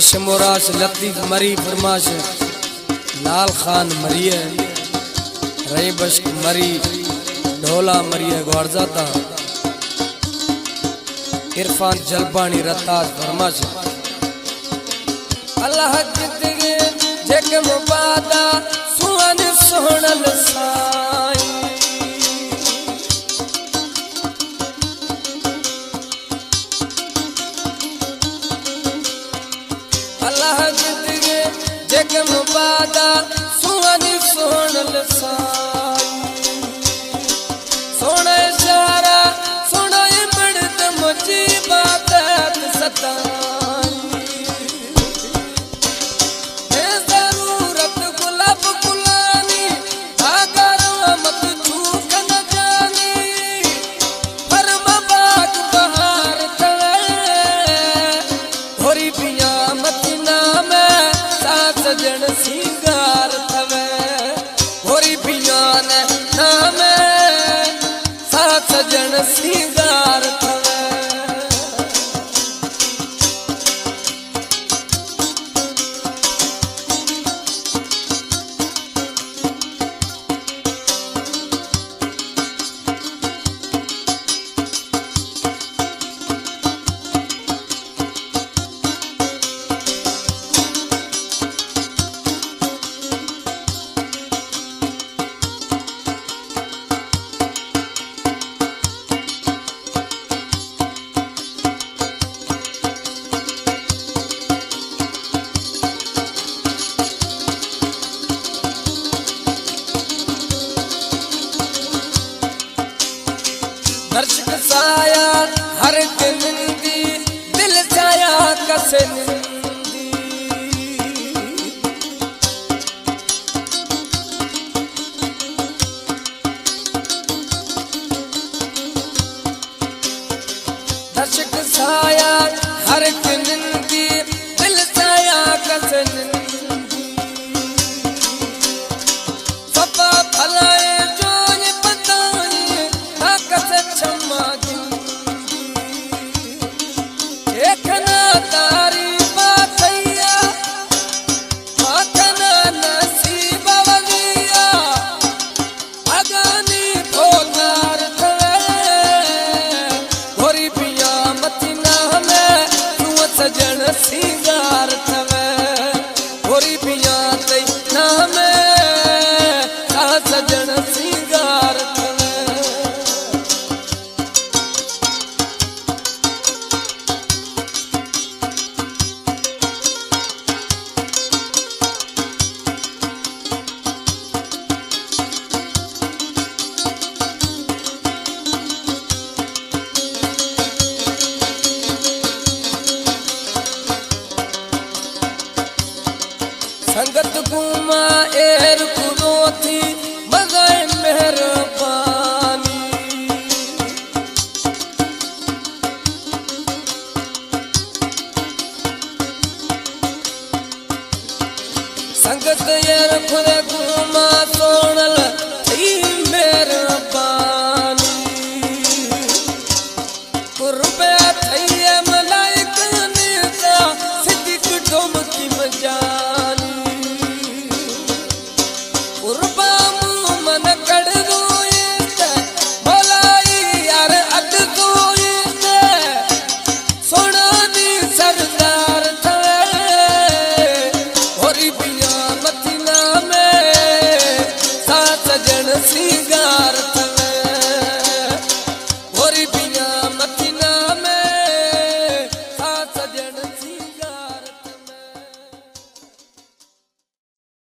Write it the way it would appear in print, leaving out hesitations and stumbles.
शमोराश लतीफ मरी फरमाश लाल खान मरिए रही बश्क मरी ढोला मरिए गौरजाता इरफान जलबानी रताज फरमाश अल्लाह जिंदगी जग मुबादा सुन सोहणल साई अल्लाह जिंदगी जग मुबादा सुन सोहणल साई सोने सारा सोना मर्द मुझी बात सता सजन सिंगार थवे होरी पियान नाम साथ सजन सिंगार थवे दर्शक साया हर के निंदी दिल छाया कसे निंदी दर्शक साया हर के निंदी दिल छाया कसे निंदी सपा फलाए जो ये बताए कसे क्षमा देखना तारी बातैया माखना नसीब वगिया अगानी ठोकार थोरी पिया मतीना में तू सजन सिंगार थवे थोरी पिया तई नाम सजन सिंगार संगत गुमा एर कुदो थी मज़ाए मेहरबानी संगत एर खुद गुमा सोनल थी मेहरबानी कुर्बे